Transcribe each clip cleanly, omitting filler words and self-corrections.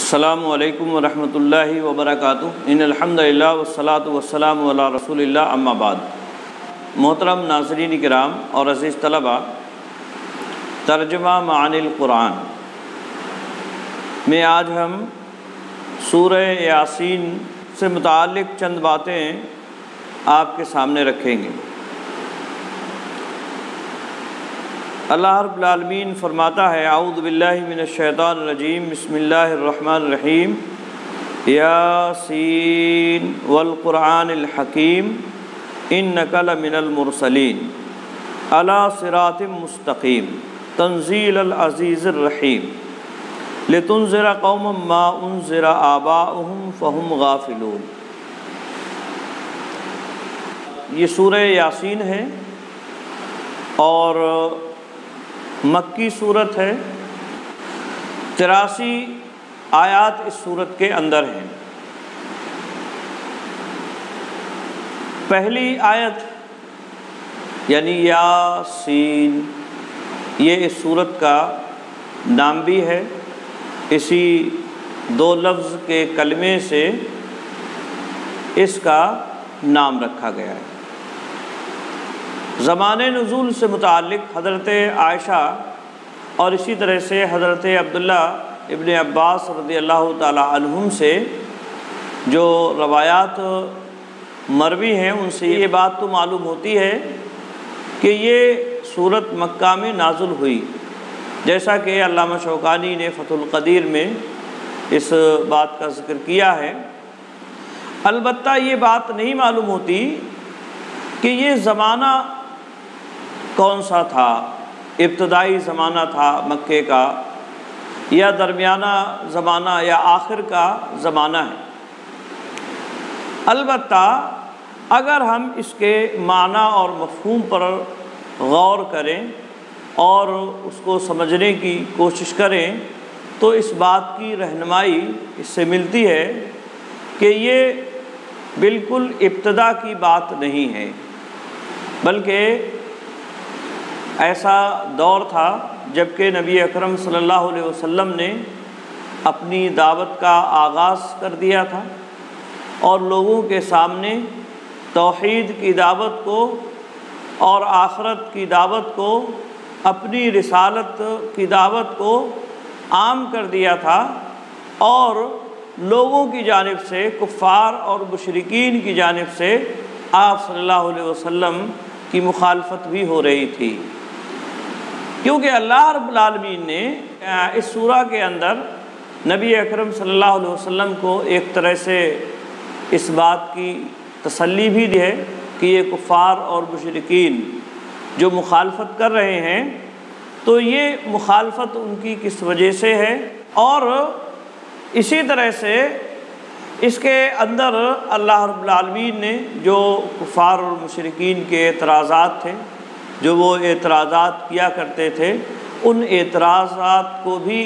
السلام علیکم ورحمۃ اللہ وبرکاتہ۔ ان الحمد للہ والصلاۃ والسلام علی رسول اللہ، اما بعد۔ محترم ناظرین کرام اور عزیز طلبہ، ترجمہ معانی القرآن میں آج ہم سورہ یاسین سے متعلق چند باتیں آپ کے سامنے رکھیں گے۔ اللہ رب العالمین فرماتا ہے، اعوذ باللہ من الشیطان الرجیم، بسم اللہ الرحمن الرحیم، یاسین والقرآن الحکیم انک لمن المرسلین علی صراط مستقیم تنزیل العزیز الرحیم لتنذر قوما ما انذر آباؤہم فہم غافلون۔ یہ سورہ یاسین ہے اور مکی صورت ہے۔ 83 آیات اس صورت کے اندر ہیں۔ پہلی آیت یعنی یاسین، یہ اس صورت کا نام بھی ہے، اسی دو لفظ کے کلمے سے اس کا نام رکھا گیا ہے۔ زمان نزول سے متعلق حضرت عائشہ اور اسی طرح سے حضرت عبداللہ ابن عباس رضی اللہ تعالی عنہم سے جو روایات مروی ہیں، ان سے یہ بات تو معلوم ہوتی ہے کہ یہ سورت مکہ میں نازل ہوئی، جیسا کہ علامہ شوکانی نے فتح القدیر میں اس بات کا ذکر کیا ہے۔ البتہ یہ بات نہیں معلوم ہوتی کہ یہ زمانہ کون سا تھا، ابتدائی زمانہ تھا مکے کا یا درمیانہ زمانہ یا آخر کا زمانہ ہے۔ البتہ اگر ہم اس کے معنی اور مفہوم پر غور کریں اور اس کو سمجھنے کی کوشش کریں تو اس بات کی رہنمائی اس سے ملتی ہے کہ یہ بالکل ابتدا کی بات نہیں ہے، بلکہ ایسا دور تھا جب کہ نبی اکرم صلی اللہ علیہ وسلم نے اپنی دعوت کا آغاز کر دیا تھا اور لوگوں کے سامنے توحید کی دعوت کو اور آخرت کی دعوت کو، اپنی رسالت کی دعوت کو عام کر دیا تھا، اور لوگوں کی جانب سے، کفار اور مشرکین کی جانب سے آپ صلی اللہ علیہ وسلم کی مخالفت بھی ہو رہی تھی، کیونکہ اللہ رب العالمین نے اس سورہ کے اندر نبی اکرم صلی اللہ علیہ وسلم کو ایک طرح سے اس بات کی تسلی بھی دی ہے کہ یہ کفار اور مشرکین جو مخالفت کر رہے ہیں تو یہ مخالفت ان کی کس وجہ سے ہے، اور اسی طرح سے اس کے اندر اللہ رب العالمین نے جو کفار اور مشرکین کے اعتراضات تھے، جو وہ اعتراضات کیا کرتے تھے، ان اعتراضات کو بھی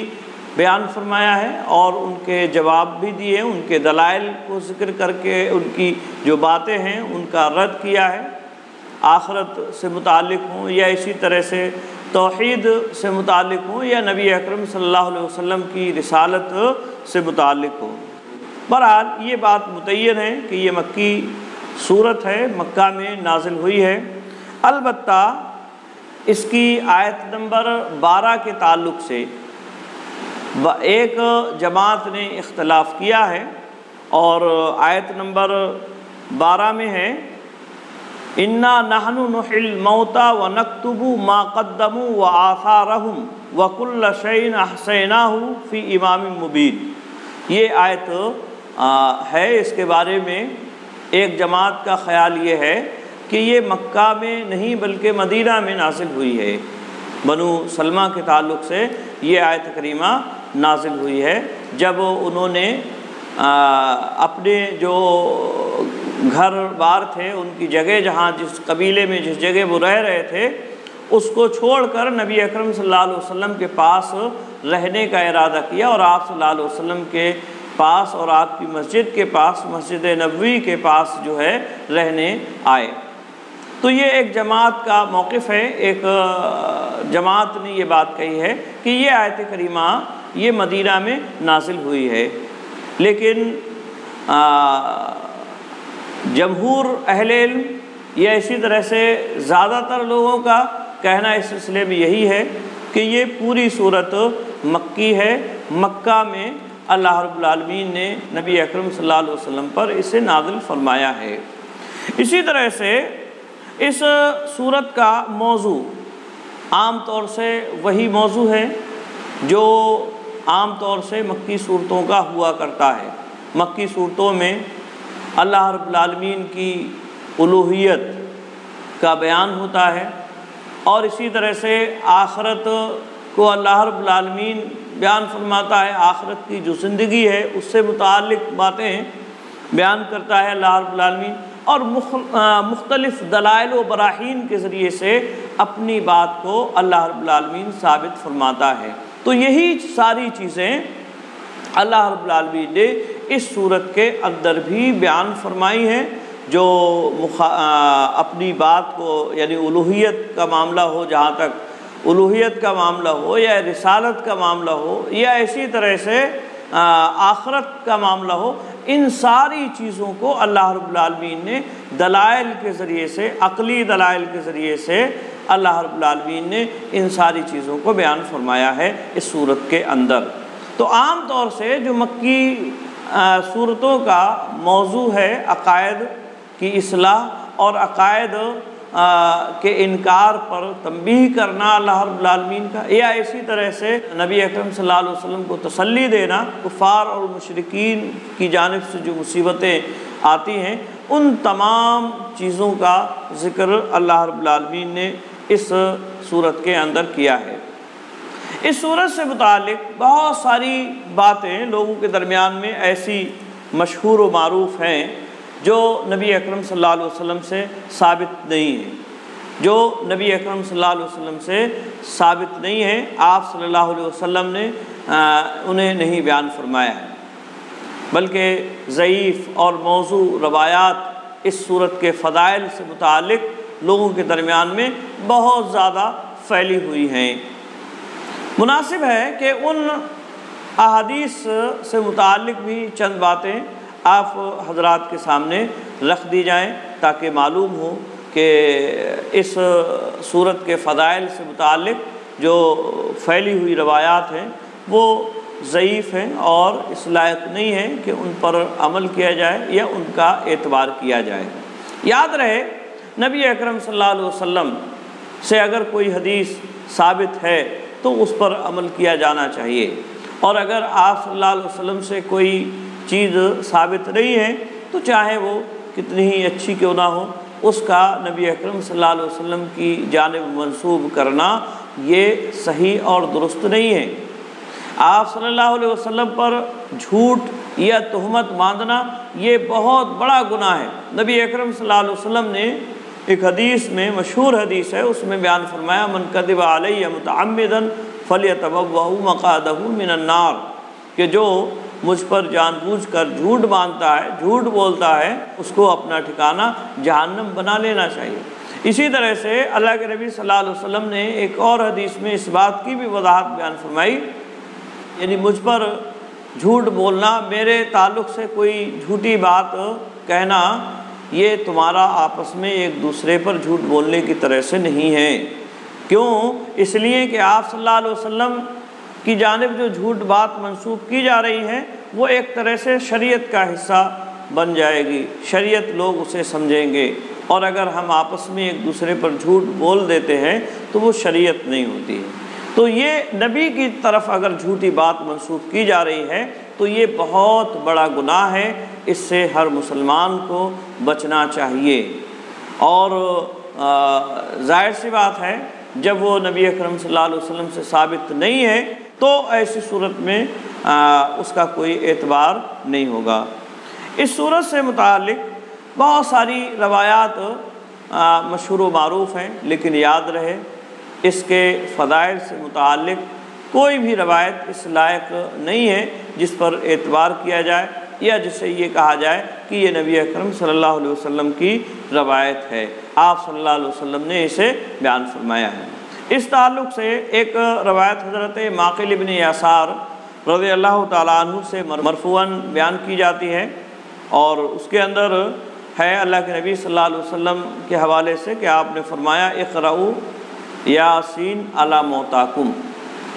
بیان فرمایا ہے اور ان کے جواب بھی دیے، ان کے دلائل کو ذکر کر کے ان کی جو باتیں ہیں ان کا رد کیا ہے، آخرت سے متعلق ہوں یا اسی طرح سے توحید سے متعلق ہوں یا نبی اکرم صلی اللہ علیہ وسلم کی رسالت سے متعلق ہوں۔ بہرحال یہ بات متعین ہے کہ یہ مکی صورت ہے، مکہ میں نازل ہوئی ہے۔ البتہ اس کی آیت نمبر 12 کے تعلق سے ایک جماعت نے اختلاف کیا ہے، اور آیت نمبر 12 میں ہے، اِنَّا نَحْنُ نُحْيِي الْمَوْتَى وَنَكْتُبُ مَا قَدَّمُوا وَآثَارَهُمْ وَكُلَّ شَيْءٍ أَحْصَيْنَاهُ فِي إِمَامٍ مُبِينٍ۔ یہ آیت ہے، اس کے بارے میں ایک جماعت کا خیال یہ ہے کہ یہ مکہ میں نہیں بلکہ مدینہ میں نازل ہوئی ہے، بنو سلمہ کے تعلق سے یہ آیت کریمہ نازل ہوئی ہے، جب انہوں نے اپنے جو گھر بار تھے، ان کی جگہ جہاں جس قبیلے میں جس جگہ وہ رہ رہے تھے، اس کو چھوڑ کر نبی اکرم صلی اللہ علیہ وسلم کے پاس رہنے کا ارادہ کیا، اور آپ صلی اللہ علیہ وسلم کے پاس اور آپ کی مسجد کے پاس، مسجد نبوی کے پاس جو ہے رہنے آئے۔ تو یہ ایک جماعت کا موقف ہے، ایک جماعت نے یہ بات کہی ہے کہ یہ آیت کریمہ یہ مدینہ میں نازل ہوئی ہے، لیکن جمہور اہل علم یا اسی طرح سے زیادہ تر لوگوں کا کہنا اس سلسلے میں یہی ہے کہ یہ پوری صورت مکی ہے، مکہ میں اللہ رب العالمین نے نبی اکرم صلی اللہ علیہ وسلم پر اسے نازل فرمایا ہے۔ اسی طرح سے اس صورت کا موضوع عام طور سے وہی موضوع ہے جو عام طور سے مکی صورتوں کا ہوا کرتا ہے۔ مکی صورتوں میں اللہ رب العالمین کی الوہیت کا بیان ہوتا ہے، اور اسی طرح سے آخرت کو اللہ رب العالمین بیان فرماتا ہے، آخرت کی جو زندگی ہے اس سے متعلق باتیں بیان کرتا ہے اللہ رب العالمین، اور مختلف دلائل و براہین کے ذریعے سے اپنی بات کو اللہ رب العالمین ثابت فرماتا ہے۔ تو یہی ساری چیزیں اللہ رب العالمین نے اس صورت کے اندر بھی بیان فرمائی ہیں، جو اپنی بات کو یعنی الوہیت کا معاملہ ہو، جہاں تک الوہیت کا معاملہ ہو یا رسالت کا معاملہ ہو یا اسی طرح سے آخرت کا معاملہ ہو، ان ساری چیزوں کو اللہ رب العالمین نے دلائل کے ذریعے سے، عقلی دلائل کے ذریعے سے اللہ رب العالمین نے ان ساری چیزوں کو بیان فرمایا ہے اس صورت کے اندر۔ تو عام طور سے جو مکی صورتوں کا موضوع ہے عقائد کی اصلاح اور عقائد کے انکار پر تنبیہ کرنا اللہ رب العالمین کا، یا اسی طرح سے نبی اکرم صلی اللہ علیہ وسلم کو تسلی دینا کفار اور مشرکین کی جانب سے جو مصیبتیں آتی ہیں، ان تمام چیزوں کا ذکر اللہ رب العالمین نے اس صورت کے اندر کیا ہے۔ اس صورت سے متعلق بہت ساری باتیں لوگوں کے درمیان میں ایسی مشہور و معروف ہیں جو نبی اکرم صلی اللہ علیہ وسلم سے ثابت نہیں ہیں، جو نبی اکرم صلی اللہ علیہ وسلم سے ثابت نہیں ہیں، آپ صلی اللہ علیہ وسلم نے انہیں نہیں بیان فرمایا ہے، بلکہ ضعیف اور موضوع روایات اس صورت کے فضائل سے متعلق لوگوں کے درمیان میں بہت زیادہ پھیلی ہوئی ہیں۔ مناسب ہے کہ ان احادیث سے متعلق بھی چند باتیں آپ حضرات کے سامنے رکھ دی جائیں تاکہ معلوم ہو کہ اس صورت کے فضائل سے متعلق جو پھیلی ہوئی روایات ہیں وہ ضعیف ہیں اور اس لائق نہیں ہیں کہ ان پر عمل کیا جائے یا ان کا اعتبار کیا جائے۔ یاد رہے، نبی اکرم صلی اللہ علیہ وسلم سے اگر کوئی حدیث ثابت ہے تو اس پر عمل کیا جانا چاہیے، اور اگر آپ صلی اللہ علیہ وسلم سے کوئی چیز ثابت نہیں ہے تو چاہے وہ کتنی ہی اچھی کیوں نہ ہو، اس کا نبی اکرم صلی اللہ علیہ وسلم کی جانب منسوب کرنا یہ صحیح اور درست نہیں ہے۔ آپ صلی اللہ علیہ وسلم پر جھوٹ یا تہمت باندھنا یہ بہت بڑا گناہ ہے۔ نبی اکرم صلی اللہ علیہ وسلم نے ایک حدیث میں، مشہور حدیث ہے، اس میں بیان فرمایا من کذب علی متعمدا فلیتبوأ مقعدہ من النار، کہ جو مجھ پر جان بوجھ کر جھوٹ باندھتا ہے، جھوٹ بولتا ہے، اس کو اپنا ٹھکانہ جہنم بنا لینا چاہیے۔ اسی طرح سے اللہ کے نبی صلی اللہ علیہ وسلم نے ایک اور حدیث میں اس بات کی بھی وضاحت بیان فرمائی، یعنی مجھ پر جھوٹ بولنا، میرے تعلق سے کوئی جھوٹی بات کہنا، یہ تمہارا آپس میں ایک دوسرے پر جھوٹ بولنے کی طرح سے نہیں ہے۔ کیوں؟ اس لیے کہ آپ صلی اللہ علیہ وسلم کی جانب جو جھوٹ بات منسوب کی جا رہی ہے وہ ایک طرح سے شریعت کا حصہ بن جائے گی، شریعت لوگ اسے سمجھیں گے، اور اگر ہم آپس میں ایک دوسرے پر جھوٹ بول دیتے ہیں تو وہ شریعت نہیں ہوتی ہے۔ تو یہ نبی کی طرف اگر جھوٹی بات منسوب کی جا رہی ہے تو یہ بہت بڑا گناہ ہے، اس سے ہر مسلمان کو بچنا چاہیے۔ اور ظاہر سی بات ہے جب وہ نبی اکرم صلی اللہ علیہ وسلم سے ثابت نہیں ہے تو ایسی صورت میں اس کا کوئی اعتبار نہیں ہوگا۔ اس صورت سے متعلق بہت ساری روایات مشہور و معروف ہیں، لیکن یاد رہے اس کے فضائل سے متعلق کوئی بھی روایت اس لائق نہیں ہے جس پر اعتبار کیا جائے یا جس سے یہ کہا جائے کہ یہ نبی اکرم صلی اللہ علیہ وسلم کی روایت ہے، آپ صلی اللہ علیہ وسلم نے اسے بیان فرمایا ہے۔ اس تعلق سے ایک روایت حضرت معقل ابن یسار رضی اللہ تعالیٰ عنہ سے مرفوعاً بیان کی جاتی ہے، اور اس کے اندر ہے اللہ کے نبی صلی اللہ علیہ وسلم کے حوالے سے کہ آپ نے فرمایا اقرؤ یاسین علی موتاکم،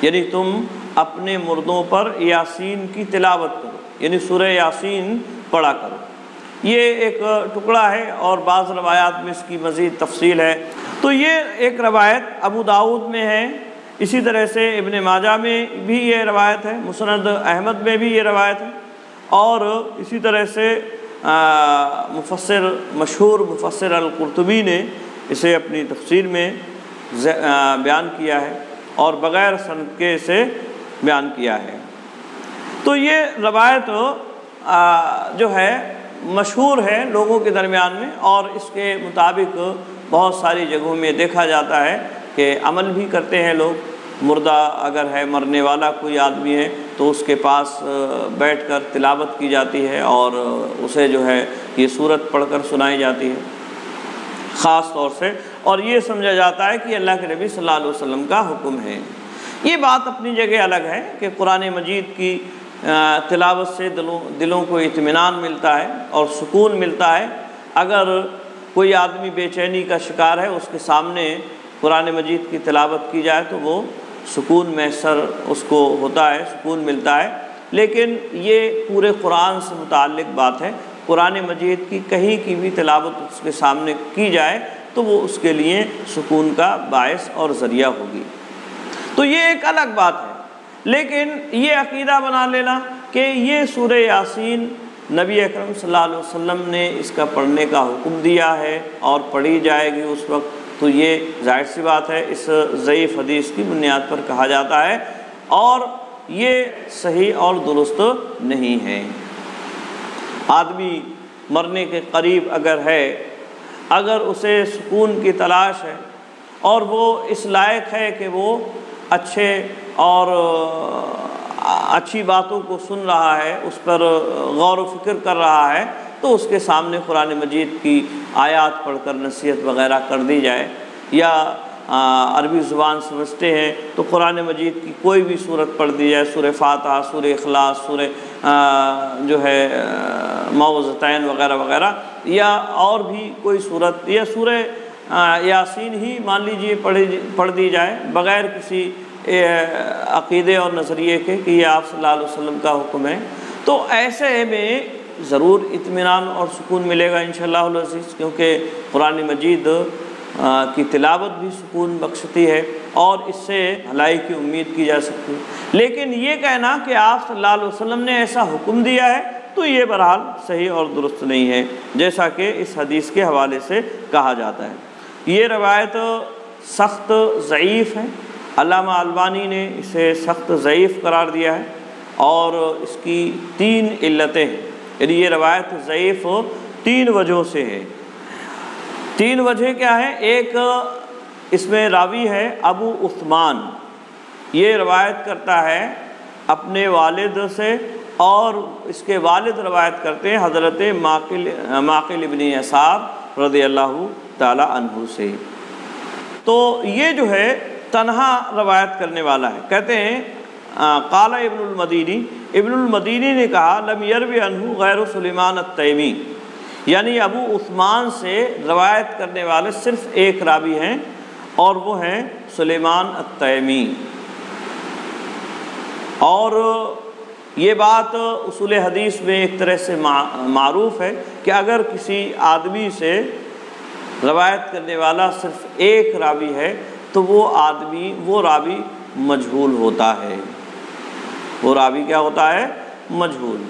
یعنی تم اپنے مردوں پر یاسین کی تلاوت کرو، یعنی سورہ یاسین پڑھا کرو۔ یہ ایک ٹکڑا ہے، اور بعض روایات میں اس کی مزید تفصیل ہے۔ تو یہ ایک روایت ابو داؤد میں ہے، اسی طرح سے ابن ماجہ میں بھی یہ روایت ہے، مسند احمد میں بھی یہ روایت ہے، اور اسی طرح سے مشہور مفسر القرطبی نے اسے اپنی تفسیر میں بیان کیا ہے، اور بغیر سند کے اسے بیان کیا ہے۔ تو یہ روایت جو ہے مشہور ہے لوگوں کے درمیان میں، اور اس کے مطابق بہت ساری جگہوں میں دیکھا جاتا ہے کہ عمل بھی کرتے ہیں لوگ۔ مردہ اگر ہے، مرنے والا کوئی آدمی ہے، تو اس کے پاس بیٹھ کر تلاوت کی جاتی ہے، اور اسے جو ہے یہ سورت پڑھ کر سنائی جاتی ہے خاص طور سے، اور یہ سمجھا جاتا ہے کہ اللہ کے نبی صلی اللہ علیہ وسلم کا حکم ہے۔ یہ بات اپنی جگہ الگ ہے کہ قرآن مجید کی تلاوت سے دلوں کو اطمینان ملتا ہے اور سکون ملتا ہے۔ اگر کوئی آدمی بے چینی کا شکار ہے، اس کے سامنے قرآن مجید کی تلاوت کی جائے تو وہ سکون میسر اس کو ہوتا ہے، سکون ملتا ہے۔ لیکن یہ پورے قرآن سے متعلق بات ہے، قرآن مجید کی کہیں کی بھی تلاوت اس کے سامنے کی جائے تو وہ اس کے لیے سکون کا باعث اور ذریعہ ہوگی۔ تو یہ ایک الگ بات ہے، لیکن یہ عقیدہ بنا لینا کہ یہ سورہ یاسین نبی اکرم صلی اللہ علیہ وسلم نے اس کا پڑھنے کا حکم دیا ہے اور پڑھی جائے گی اس وقت، تو یہ ظاہر سی بات ہے اس ضعیف حدیث کی بنیاد پر کہا جاتا ہے، اور یہ صحیح اور درست نہیں ہے۔ آدمی مرنے کے قریب اگر ہے، اگر اسے سکون کی تلاش ہے، اور وہ اس لائق ہے کہ وہ اچھے اور اچھی باتوں کو سن رہا ہے، اس پر غور و فکر کر رہا ہے، تو اس کے سامنے قرآن مجید کی آیات پڑھ کر نصیحت وغیرہ کر دی جائے، یا عربی زبان سمجھتے ہیں تو قرآن مجید کی کوئی بھی صورت پڑھ دی جائے، سورہ فاتحہ، سورہ اخلاص، سورہ جو ہے معوذتین وغیرہ وغیرہ، یا اور بھی کوئی صورت، یا سورہ یاسین ہی مان لیجئے پڑھ دی جائے بغیر کسی عقیدے اور نظریے کے کہ یہ آپ صلی اللہ علیہ وسلم کا حکم ہے، تو ایسے میں ضرور اطمینان اور سکون ملے گا انشاءاللہ العزیز، کیونکہ قرآن مجید کی تلاوت بھی سکون بخشتی ہے اور اس سے بھلائی کی امید کی جا سکتی ہے۔ لیکن یہ کہنا کہ آپ صلی اللہ علیہ وسلم نے ایسا حکم دیا ہے تو یہ بہرحال صحیح اور درست نہیں ہے، جیسا کہ اس حدیث کے حوالے سے کہا جاتا ہے۔ یہ روایت سخت ضعیف ہے، علامہ البانی نے اسے سخت ضعیف قرار دیا ہے، اور اس کی 3 علتیں ہیں، یعنی یہ روایت ضعیف 3 وجہوں سے ہے۔ 3 وجہ کیا ہے؟ ایک اس میں راوی ہے ابو عثمان، یہ روایت کرتا ہے اپنے والد سے، اور اس کے والد روایت کرتے ہیں حضرت معقل ابن یسار رضی اللہ تعالی عنہ سے۔ تو یہ جو ہے تنہا روایت کرنے والا ہے۔ کہتے ہیں قال ابن المدینی نے کہا لم یروی عنہ غیر سلیمان التیمی، یعنی ابو عثمان سے روایت کرنے والے صرف ایک راوی ہیں، اور وہ ہیں سلیمان التیمی۔ اور یہ بات اصول حدیث میں ایک طرح سے معروف ہے کہ اگر کسی آدمی سے روایت کرنے والا صرف ایک راوی ہے تو وہ راوی مجہول ہوتا ہے۔ وہ راوی کیا ہوتا ہے؟ مجہول۔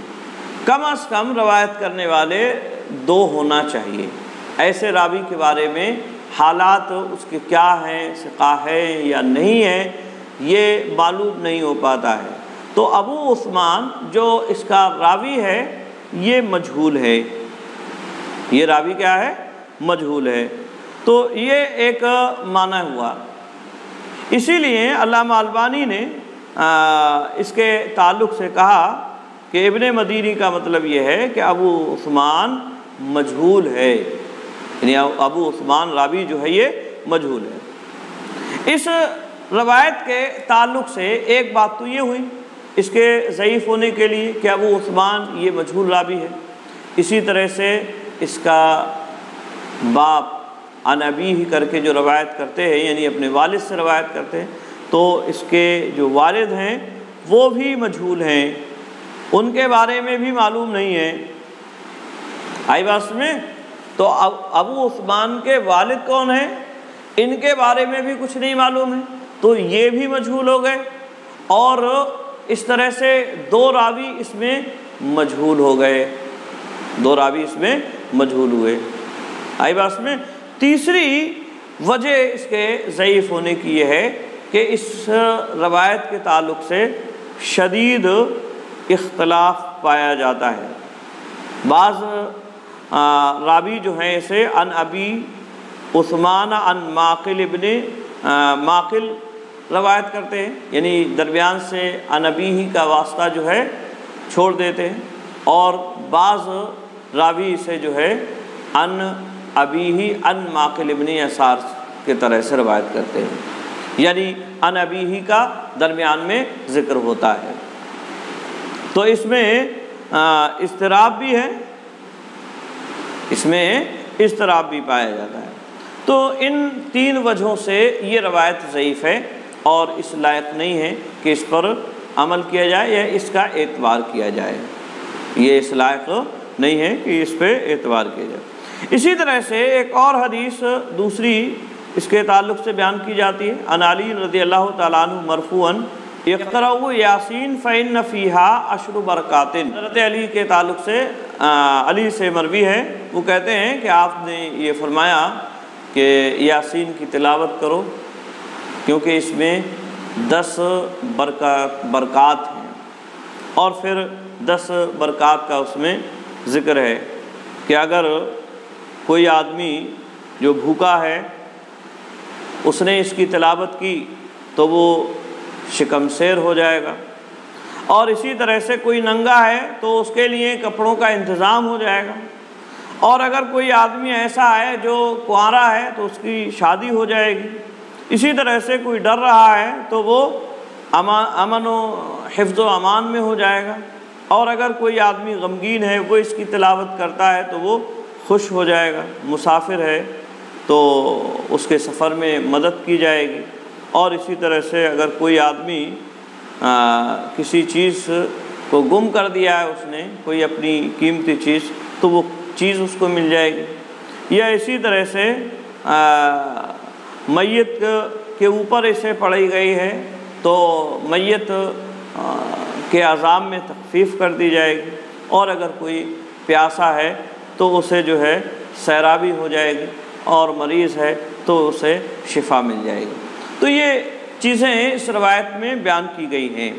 کم از کم روایت کرنے والے 2 ہونا چاہیے۔ ایسے راوی کے بارے میں حالات اس کے کیا ہیں، ثقہ ہے یا نہیں ہے، یہ معلوم نہیں ہو پاتا ہے۔ تو ابو عثمان جو اس کا راوی ہے یہ مجہول ہے، یہ راوی کیا ہے؟ مجہول ہے۔ تو یہ ایک معنی ہوا۔ اسی لیے علامہ البانی نے اس کے تعلق سے کہا کہ ابن مدینی کا مطلب یہ ہے کہ ابو عثمان مجہول ہے، یعنی ابو عثمان راوی جو ہے یہ مجہول ہے۔ اس روایت کے تعلق سے ایک بات تو یہ ہوئی اس کے ضعیف ہونے کے لیے کہ ابو عثمان یہ مجہول راوی ہے۔ اسی طرح سے اس کا باپ عن ابیہ کر کے جو روایت کرتے ہیں، یعنی اپنے والد سے روایت کرتے ہیں، تو اس کے جو والد ہیں وہ بھی مجہول ہیں، ان کے بارے میں بھی معلوم نہیں ہے۔ آئی بات میں؟ تو ابو عثمان کے والد کون ہیں، ان کے بارے میں بھی کچھ نہیں معلوم ہے، تو یہ بھی مجہول ہو گئے، اور اس طرح سے دو راوی اس میں مجہول ہو گئے، دو راوی اس میں مجہول ہوئے۔ آئی بات میں؟ تیسری وجہ اس کے ضعیف ہونے کی یہ ہے کہ اس روایت کے تعلق سے شدید اختلاف پایا جاتا ہے۔ بعض راوی جو ہیں اسے عن ابی عثمان عن معقل ابن معقل روایت کرتے ہیں، یعنی درمیان سے عن ابیہ کا واسطہ جو ہے چھوڑ دیتے ہیں، اور بعض راوی اسے جو ہے عن ابیہ عن معقل ابن یسار کے طرح سے روایت کرتے ہیں، یعنی عن ابیہ کا درمیان میں ذکر ہوتا ہے۔ تو اس میں اضطراب بھی ہے، اس میں اضطراب بھی پایا جاتا ہے۔ تو ان تین وجہوں سے یہ روایت ضعیف ہے اور اس لائق نہیں ہے کہ اس پر عمل کیا جائے یا اس کا اعتبار کیا جائے، یہ اس لائق نہیں ہے کہ اس پہ اعتبار کیا جائے۔ اسی طرح سے ایک اور حدیث دوسری اس کے تعلق سے بیان کی جاتی ہے، عن علی رضی اللہ تعالیٰ عنہ مرفوعاً اقرؤوا یاسین فإن فیہا عشر برکات۔ حضرت علی کے تعلق سے علی سے مروی ہے، وہ کہتے ہیں کہ آپ نے یہ فرمایا کہ یاسین کی تلاوت کرو کیونکہ اس میں 10 برکات ہیں، اور پھر 10 برکات کا اس میں ذکر ہے کہ اگر کوئی آدمی جو بھوکا ہے اس نے اس کی تلاوت کی تو وہ شکم سیر ہو جائے گا، اور اسی طرح سے کوئی ننگا ہے تو اس کے لیے کپڑوں کا انتظام ہو جائے گا، اور اگر کوئی آدمی ایسا ہے جو کنوارا ہے تو اس کی شادی ہو جائے گی، اسی طرح سے کوئی ڈر رہا ہے تو وہ امن و حفظ و امان میں ہو جائے گا، اور اگر کوئی آدمی غمگین ہے وہ اس کی تلاوت کرتا ہے تو وہ خوش ہو جائے گا، مسافر ہے تو اس کے سفر میں مدد کی جائے گی، اور اسی طرح سے اگر کوئی آدمی کسی چیز کو گم کر دیا ہے، اس نے کوئی اپنی قیمتی چیز، تو وہ چیز اس کو مل جائے گی، یا اسی طرح سے میت کے اوپر اسے پڑھی گئی ہے تو میت کے عذاب میں تخفیف کر دی جائے گی، اور اگر کوئی پیاسا ہے تو اسے جو ہے سیرابی ہو جائے گی، اور مریض ہے تو اسے شفا مل جائے گی۔ تو یہ چیزیں اس روایت میں بیان کی گئی ہیں،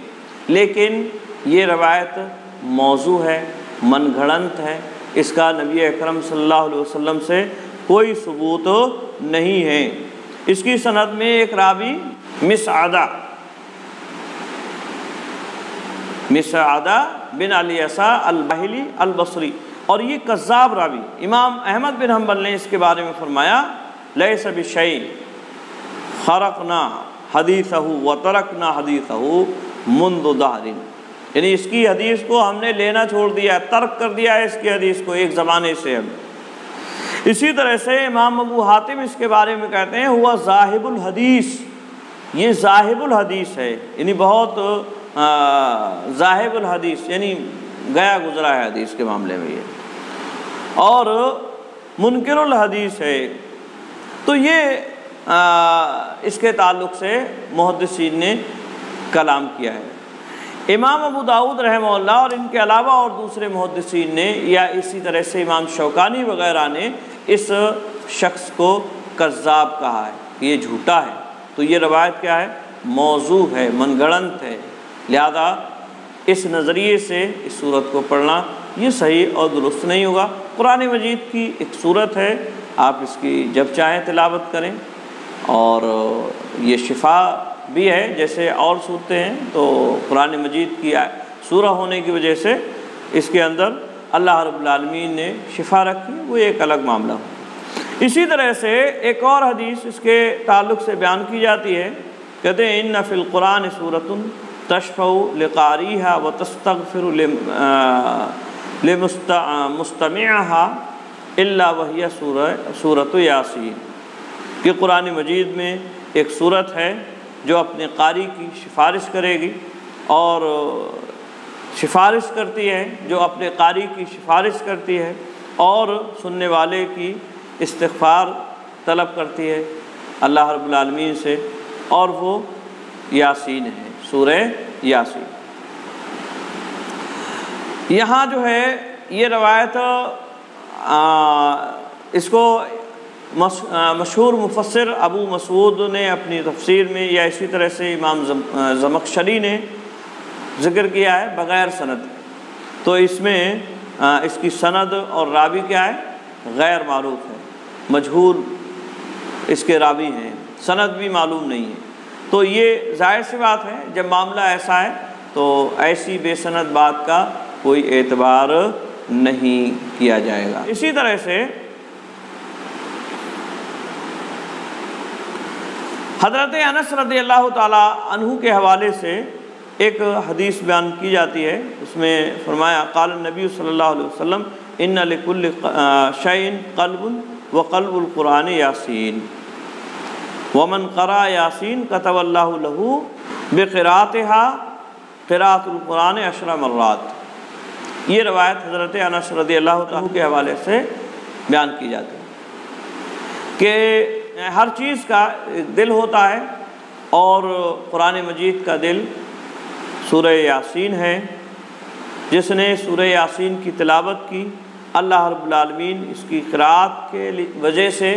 لیکن یہ روایت موضوع ہے، من گھڑنت ہے، اس کا نبی اکرم صلی اللہ علیہ وسلم سے کوئی ثبوت نہیں ہے۔ اس کی سند میں ایک راوی مسعدہ بن الیسع الباہلی البصری، اور یہ کذاب راوی، امام احمد بن حنبل نے اس کے بارے میں فرمایا لیس بشیء خرقنا حدیثہ وترکنا حدیثہ منذ دہر، یعنی اس کی حدیث کو ہم نے لینا چھوڑ دیا، ترک کر دیا ہے اس کی حدیث کو ایک زمانے سے ہم۔ اسی طرح سے امام ابو حاتم اس کے بارے میں کہتے ہیں ہوا ذاہب الحدیث، یہ ذاہب الحدیث ہے، یعنی بہت ذاہب الحدیث، یعنی گیا گزرا ہے حدیث کے معاملے میں یہ، اور منکر الحدیث ہے۔ تو یہ اس کے تعلق سے محدثین نے کلام کیا ہے۔ امام ابو داؤد رحمہ اللہ اور ان کے علاوہ اور دوسرے محدثین نے، یا اسی طرح سے امام شوکانی وغیرہ نے اس شخص کو کذاب کہا ہے کہ یہ جھوٹا ہے۔ تو یہ روایت کیا ہے؟ موضوع ہے، من گھڑنت ہے، لہذا اس نظریے سے اس صورت کو پڑھنا یہ صحیح اور درست نہیں ہوگا۔ قرآن مجید کی ایک صورت ہے، آپ اس کی جب چاہیں تلاوت کریں، اور یہ شفا بھی ہے جیسے اور صورتیں ہیں، تو قرآن مجید کی سورہ ہونے کی وجہ سے اس کے اندر اللہ رب العالمین نے شفا رکھی، وہ ایک الگ معاملہ ہو۔ اسی طرح سے ایک اور حدیث اس کے تعلق سے بیان کی جاتی ہے، کہتے ہیں ان فی القرآن سورۃ تشفع لقاریہا و تستغفر لمستمعہا الا وہی سورۃ یاسین، کہ قرآن مجید میں ایک صورت ہے جو اپنے قاری کی سفارش کرے گی، اور سفارش کرتی ہے جو اپنے قاری کی سفارش کرتی ہے اور سننے والے کی استغفار طلب کرتی ہے اللہ رب العالمین سے، اور وہ یاسین ہے، سورہ یاسین۔ یہاں جو ہے یہ روایت اس کو مشہور مفسر ابو مسعود نے اپنی تفسیر میں، یا اسی طرح سے امام زمخشری نے ذکر کیا ہے بغیر سند، تو اس میں اس کی سند اور راوی کیا ہے؟ غیر معروف ہے، مجہول اس کے راوی ہیں، سند بھی معلوم نہیں ہے۔ تو یہ ظاہر سی بات ہے جب معاملہ ایسا ہے تو ایسی بے سند بات کا کوئی اعتبار نہیں کیا جائے گا۔ اسی طرح سے حضرت انس رضی اللہ تعالی عنہ کے حوالے سے ایک حدیث بیان کی جاتی ہے، اس میں فرمایا قال النبی صلی اللہ علیہ وسلم ان لکل شیء قلب وقلب القرآن یاسین ومن قرأ یاسین کتب اللہ له بقراءتها قراءۃ القرآن 10 مرات۔ یہ روایت حضرت انس رضی اللہ عنہ کے حوالے سے بیان کی جاتی ہے کہ ہر چیز کا دل ہوتا ہے، اور قرآن مجید کا دل سورہ یاسین ہے۔ جس نے سورہ یاسین کی تلاوت کی، اللہ رب العالمین اس کی قراءت کے وجہ سے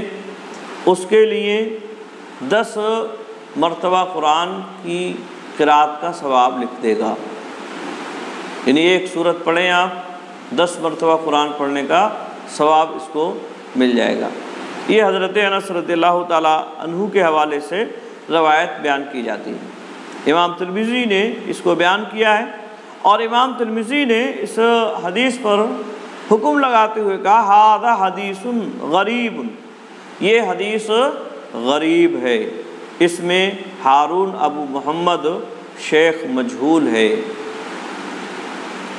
اس کے لیے 10 مرتبہ قرآن کی قراءت کا ثواب لکھ دے گا، یعنی ایک سورت پڑھیں آپ، 10 مرتبہ قرآن پڑھنے کا ثواب اس کو مل جائے گا۔ یہ حضرت انس رضی اللہ تعالی عنہ کے حوالے سے روایت بیان کی جاتی ہے۔ امام ترمذی نے اس کو بیان کیا ہے، اور امام ترمذی نے اس حدیث پر حکم لگاتے ہوئے کہا ھذا حدیث غریب، یہ حدیث غریب ہے، اس میں ہارون ابو محمد شیخ مجہول ہے،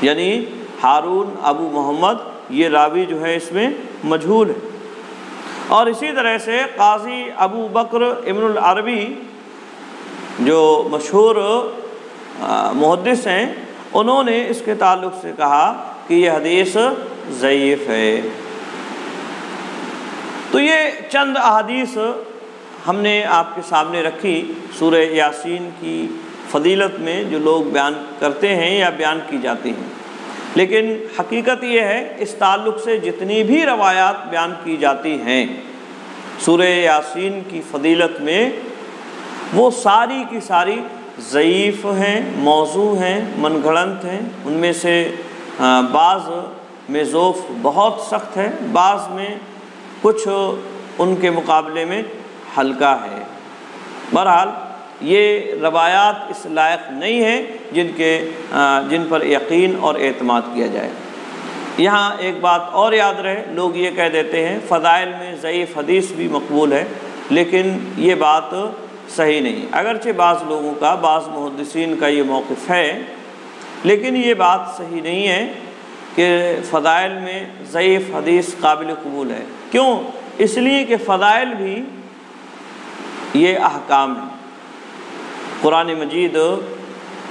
یعنی ہارون ابو محمد یہ راوی جو ہے اس میں مجہول ہے۔ اور اسی طرح سے قاضی ابو بکر ابن العربی جو مشہور محدث ہیں، انہوں نے اس کے تعلق سے کہا کہ یہ حدیث ضعیف ہے۔ تو یہ چند احادیث ہم نے آپ کے سامنے رکھی سورہ یاسین کی فضیلت میں، جو لوگ بیان کرتے ہیں یا بیان کی جاتی ہیں، لیکن حقیقت یہ ہے اس تعلق سے جتنی بھی روایات بیان کی جاتی ہیں سورہ یاسین کی فضیلت میں، وہ ساری کی ساری ضعیف ہیں، موضوع ہیں، من گھڑنت ہیں۔ ان میں سے بعض میں ضعف بہت سخت ہے، بعض میں کچھ ان کے مقابلے میں ہلکا ہے۔ بہرحال یہ روایات اس لائق نہیں ہیں جن پر یقین اور اعتماد کیا جائے۔ یہاں ایک بات اور یاد رہے، لوگ یہ کہہ دیتے ہیں فضائل میں ضعیف حدیث بھی مقبول ہے، لیکن یہ بات صحیح نہیں۔ اگرچہ بعض لوگوں کا، بعض محدثین کا یہ موقف ہے، لیکن یہ بات صحیح نہیں ہے کہ فضائل میں ضعیف حدیث قابل قبول ہے۔ کیوں؟ اس لیے کہ فضائل بھی یہ احکام ہیں، قرآن مجید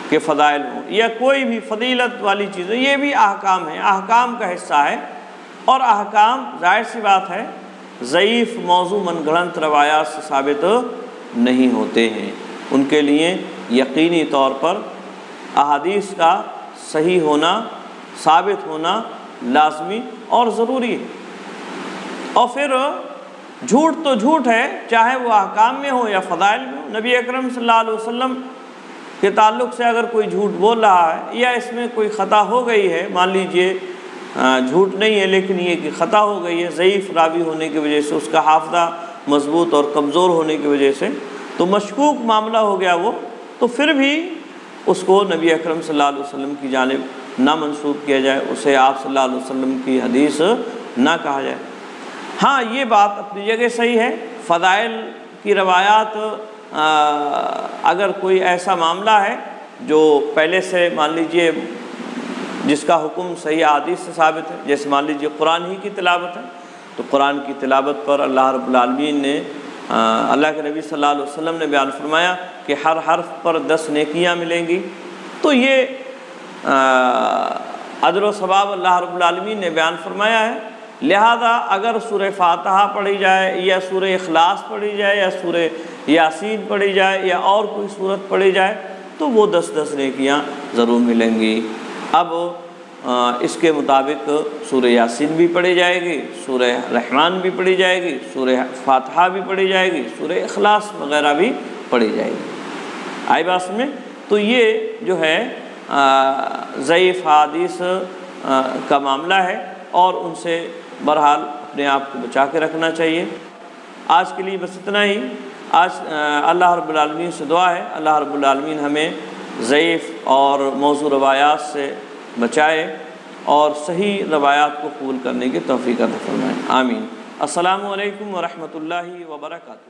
کے فضائل ہوں یا کوئی بھی فضیلت والی چیزیں، یہ بھی احکام ہیں، احکام کا حصہ ہے، اور احکام ظاہر سی بات ہے ضعیف موضوع من گھڑنت روایات سے ثابت نہیں ہوتے ہیں۔ ان کے لیے یقینی طور پر احادیث کا صحیح ہونا، ثابت ہونا لازمی اور ضروری ہے۔ اور پھر جھوٹ تو جھوٹ ہے، چاہے وہ احکام میں ہو یا فضائل میں ہو۔ نبی اکرم صلی اللہ علیہ وسلم کے تعلق سے اگر کوئی جھوٹ بول رہا ہے یا اس میں کوئی خطا ہو گئی ہے، مان لیجئے جھوٹ نہیں ہے لیکن یہ کہ خطا ہو گئی ہے ضعیف راوی ہونے کی وجہ سے، اس کا حافظہ مضبوط اور کمزور ہونے کی وجہ سے، تو مشکوک معاملہ ہو گیا وہ، تو پھر بھی اس کو نبی اکرم صلی اللہ علیہ وسلم کی جانب نہ منسوب کیا جائے، اسے آپ صلی اللہ علیہ وسلم کی حدیث نہ کہا جائے۔ ہاں یہ بات اپنی جگہ صحیح ہے، فضائل کی روایات اگر کوئی ایسا معاملہ ہے جو پہلے سے مان لیجئے جس کا حکم صحیح حدیث سے ثابت ہے، جیسے مان لیجئے قرآن ہی کی تلاوت ہے، تو قرآن کی تلاوت پر اللہ رب العالمین نے اللہ کے نبی صلی اللہ علیہ وسلم نے بیان فرمایا کہ ہر حرف پر 10 نیکیاں ملیں گی۔ تو یہ اجر و ثواب اللہ رب العالمین نے بیان فرمایا ہے، لہذا اگر سورہ فاتحہ پڑھی جائے یا سورہ اخلاص پڑھی جائے یا سورہ یاسین پڑھی جائے یا اور کوئی سورت پڑھی جائے تو وہ 10 نیکیاں ضرور ملیں گی۔ اب اس کے مطابق سورہ یاسین بھی پڑھی جائے گی، سورہ رحمان بھی پڑھی جائے گی، سورہ فاتحہ بھی پڑھی جائے گی، سورہ اخلاص وغیرہ بھی پڑھی جائے گی۔ آئی بات میں؟ تو یہ جو ہے ضعیف حدیث کا معاملہ ہے اور ان سے بہرحال اپنے آپ کو بچا کے رکھنا چاہیے۔ آج کے لیے بس اتنا ہی۔ آج اللہ رب العالمین سے دعا ہے اللہ رب العالمین ہمیں ضعیف اور موضوع روایات سے بچائے اور صحیح روایات کو قبول کرنے کی توفیق عطا فرمائے، آمین۔ السلام علیکم ورحمۃ اللہ وبرکاتہ۔